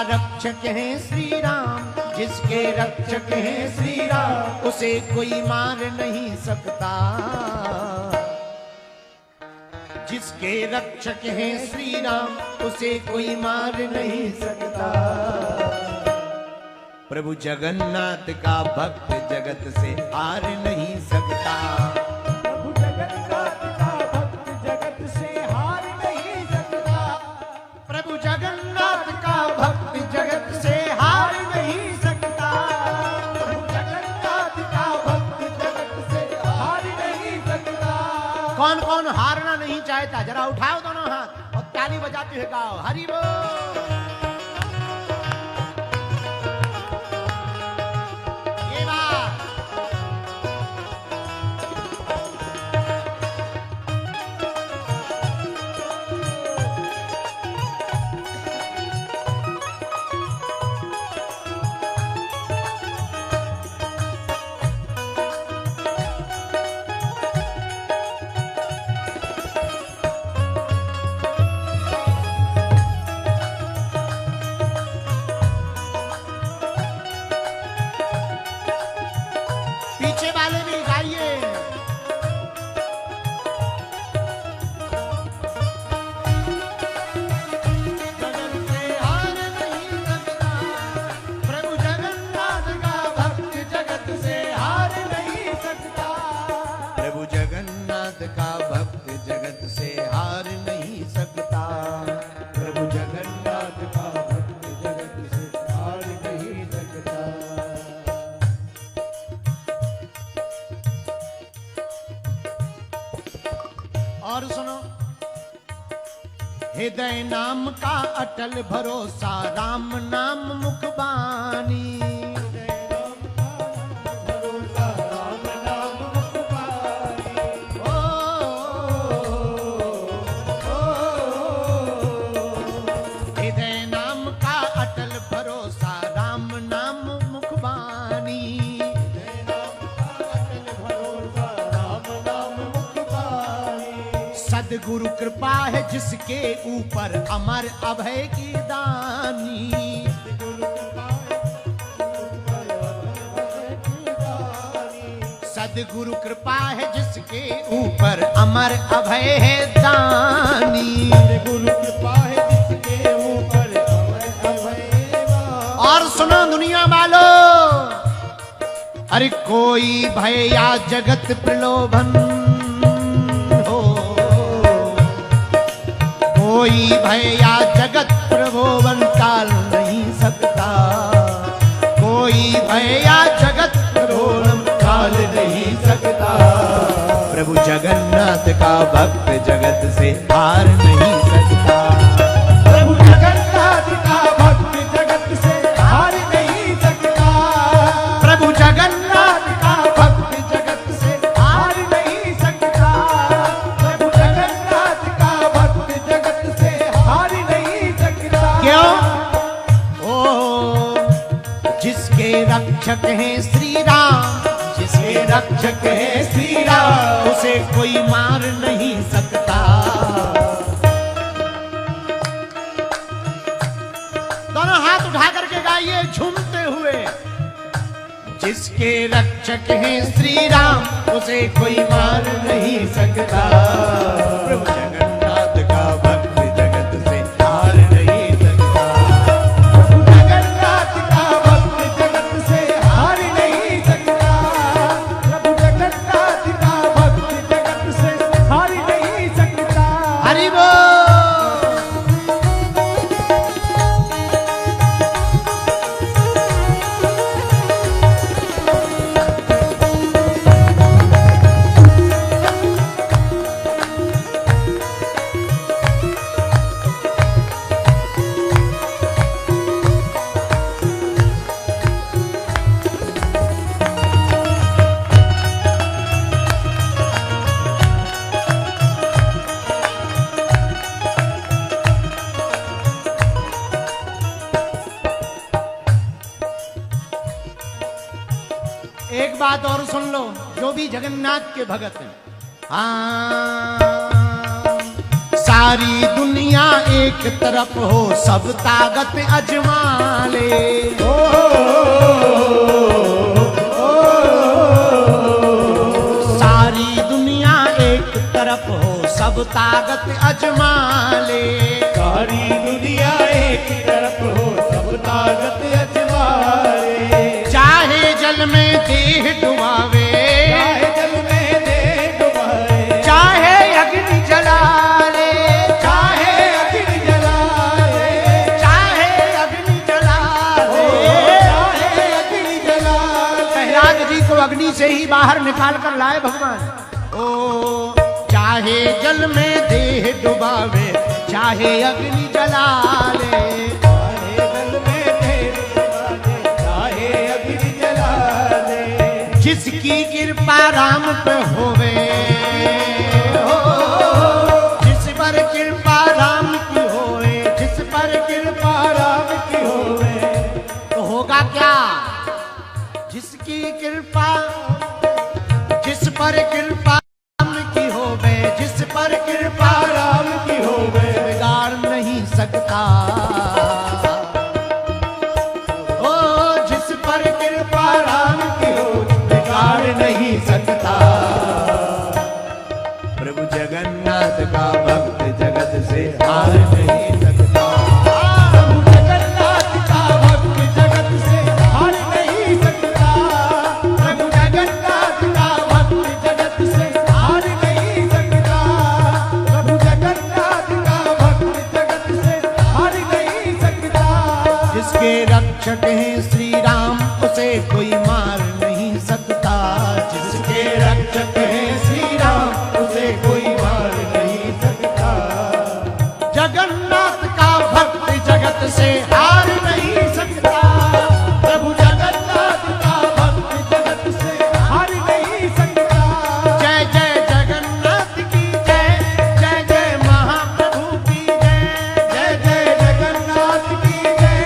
रक्षक है श्री राम, जिसके रक्षक है श्री राम, उसे कोई मार नहीं सकता। जिसके रक्षक है श्री राम, उसे कोई मार नहीं सकता। प्रभु जगन्नाथ का भक्त जगत से हार नहीं सकता। प्रभु जगन्नाथ का भक्त जगत से हार नहीं सकता। प्रभु जगन्नाथ का भक्त जगत से हार नहीं सकता। प्रभु जगन्नाथ का भक्त जगत से हार नहीं सकता। कौन कौन हारना नहीं चाहता? जरा उठाओ दोनों हाथ और ताली बजाते हुए गाओ हरि बोल। ये बात पीछे वाले भी गाइए। जगत से हार नहीं सकता। प्रभु जगन्नाथ का भक्त जगत से हार नहीं सकता। प्रभु जगन्नाथ का भक्त जगत से हार नहीं सकता। प्रभु जगन्नाथ का भक्त जगत से हार नहीं सकता। और सुनो, हृदय नाम का अटल भरोसा, राम नाम मुखबानी। भरोसा राम नाम मुखबानी। हृदय नाम का अटल भरोसा, राम नाम मुखबानी। भरोसा राम नाम मुखबानी। सद्गुरु कृपा है जिसके ऊपर, अमर अभय की दानी। सद्गुरु कृपा है जिसके ऊपर, अमर अभय है दानी। गुरु कृपा है जिसके ऊपर, अमर अभय दानी। और सुनो दुनिया वालों, अरे कोई भय या जगत प्रलोभन हो, कोई भय या जगत प्रलोभन टाल नहीं सकता। कोई भय या जगत प्रलोभन टाल नहीं सकता। प्रभु जगन्नाथ का भक्त जगत से हार नहीं सकता। प्रभु जगन्नाथ का भक्त जगत से हार नहीं सकता। प्रभु जगन्नाथ का भक्त जगत से हार नहीं सकता। प्रभु जगन्नाथ का भक्त जगत से हार नहीं सकता। क्यों? ओ जिसके रक्षक हैं श्री राम, जिसके रक्षक है श्री राम, उसे कोई मार नहीं सकता। दोनों हाथ उठा करके गाइए झूमते हुए। जिसके रक्षक है श्री राम, उसे कोई मार नहीं सकता। प्रभु जगन्नाथ का भक्त जगत से हार नहीं सकता। प्रभु जगन्नाथ का भक्त जगत से हार नहीं सकता। प्रभु जगन्नाथ का भक्त जगत से हार नहीं सकता। हरि बोल। एक बात और सुन लो, जो भी जगन्नाथ के भगत हैं, हाँ सारी दुनिया एक तरफ हो, सब ताकत अजमा ले। सारी दुनिया एक तरफ हो, सब ताकत अजमा ले। सारी दुनिया एक तरफ हो, सब ताकत अजमा ले। चाहे जल में देह डुबावे, चाहे जल में देह डुबाए, चाहे अग्नि जला ले, चाहे अग्नि जला ले, चाहे अग्नि जला ले। चाहे अग्नि जला ले। प्रहलाद जी को अग्नि से ही बाहर निकाल कर लाए भगवान। ओ चाहे जल में देह डुबावे, चाहे अग्नि जला ले। चाहे जल में देह डुबाए, चाहे अग्नि जला ले। जिसकी कृपा राम पे होवे, हो जिस पर कृपा राम की होवे, जिस पर कृपा राम की होवे, तो होगा क्या? जिसकी कृपा, जिस पर कृपा राम की होवे, जिस पर कृपा राम की होवे, बिगाड़ नहीं सकता। ओ जिस पर कृपा राम की हो, बिगाड़ नहीं सकता। प्रभु जगन्नाथ का भक्त जगत से हार नहीं सकता। प्रभु जगन्नाथ का भक्त जगत से हार नहीं सकता। प्रभु जगन्नाथ का भक्त जगत से हार नहीं सकता। प्रभु जगन्नाथ का भक्त जगत से हार नहीं सकता। जिसके रक्षक हैं श्री राम, उसे कोई मार नहीं सकता। जिसके रक्षक हैं श्री राम, उसे कोई मार नहीं सकता। जगन्नाथ का भक्त जगत से हार नहीं सकता। प्रभु जगन्नाथ का भक्त जगत से हार नहीं सकता। जय जय जगन्नाथ की जय, जय जय महाप्रभु की जय। जय जय जगन्नाथ की जय,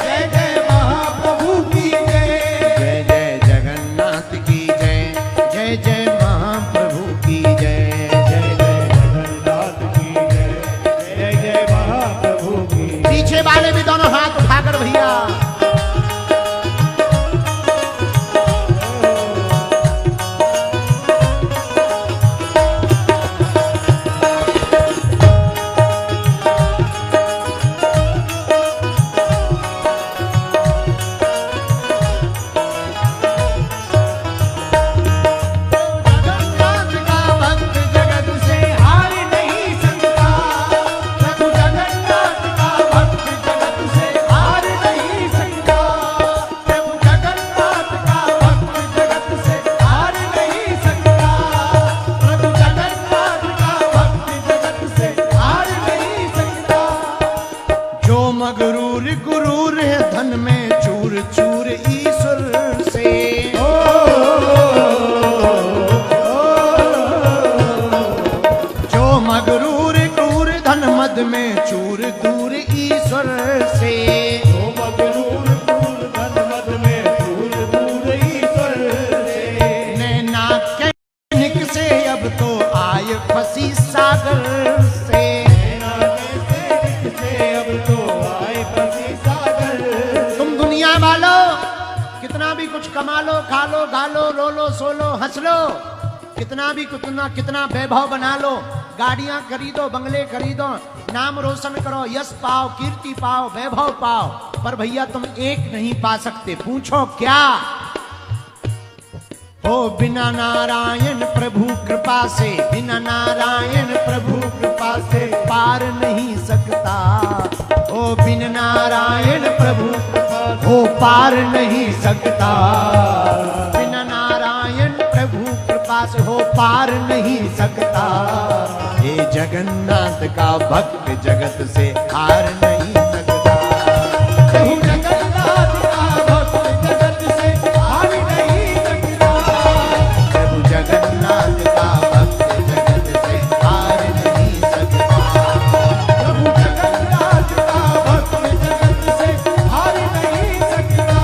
जय जय महाप्रभु की जय। जय जय जगन्नाथ की जय, जय जय महाप्रभु की जय। जय जय जगन्नाथ की जय, जय जय महाप्रभु की। पीछे वाले भी दोनों हाथ उठाकर भैया। जगन्नाथ का भक्त जगत से हार नहीं सकता। प्रभु जगन्नाथ का भक्त जगत से हार नहीं सकता। प्रभु जगन्नाथ का भक्त जगत से हार नहीं सकता। प्रभु जगन्नाथ का भक्त जगत से हार नहीं सकता। जो मगरूर गुरूर है धन में चूर चूर ईश्वर से। जो मगरूर क्रूर धन मद में चूर दूर ईश्वर से। ओ मगरूर दूर धन मद में दूर दूर ईश्वर से। नैना के निक से अब तो आय फंसी सागर से। से अब तो आए फंसी सागर। तुम दुनिया वालों कितना भी कुछ कमा लो, खा लो, गा लो, रो लो, सो लो, हंस लो, कितना भी कितना वैभव बना लो, गाड़ियां खरीदो, बंगले खरीदो, नाम रोशन करो, यश पाओ, कीर्ति पाओ, वैभव पाओ, पर भैया तुम एक नहीं पा सकते। पूछो क्या? ओ बिना नारायण प्रभु कृपा से, बिना नारायण प्रभु कृपा से पार नहीं सकता। ओ बिन नारायण प्रभु हो पार नहीं सकता। बिना नारायण प्रभु कृपा से हो पार नहीं सकता। हे जगन्नाथ का भक्त जगत से हार नहीं सकता। प्रभु जगन्नाथ का भक्त जगत से हार नहीं सकता। प्रभु जगन्नाथ का भक्त जगत से हार नहीं सकता। प्रभु जगन्नाथ का भक्त जगत से हार नहीं सकता।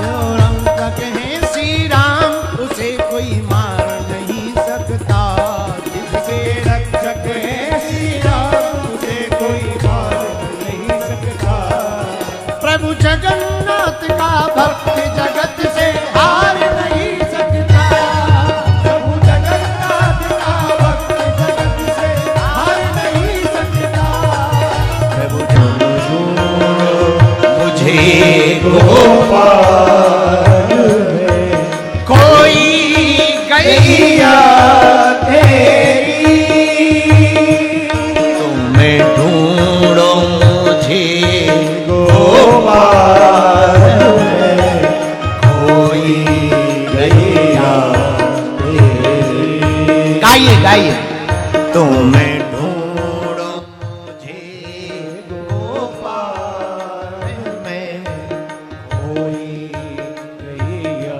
जो रंगक है श्री राम, उसे कोई मार नहीं सकता। जिसके रक्षक है श्री राम, प्रभु जगन्नाथ का भक्त जगत से हार नहीं सकता। प्रभु जगन्नाथ का भक्त जगत से हार नहीं सकता। प्रभु मुझे गोपाल कोई गैया तेरी तुम्हें ढूंढो मुझे गोपाल कोई गैया गाइए गाइए तुम्हें ढूंढो मुझे गोपाल में कोई गैया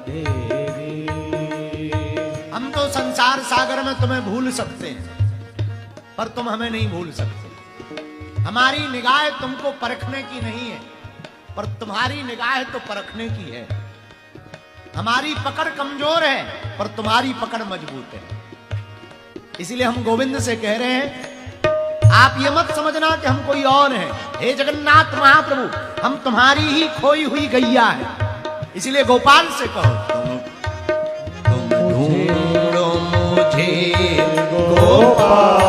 तेरी। हम तो संसार सागर में तुम्हें भूल सकते हैं पर तुम हमें नहीं भूल सकते। हमारी निगाह तुमको परखने की नहीं है पर तुम्हारी निगाह तो परखने की है। हमारी पकड़ कमजोर है पर तुम्हारी पकड़ मजबूत है। इसीलिए हम गोविंद से कह रहे हैं आप ये मत समझना कि हम कोई और हैं। हे जगन्नाथ महाप्रभु हम तुम्हारी ही खोई हुई गैया है। इसीलिए गोपाल से कहो तुम ढूंढो मुझे गोपाल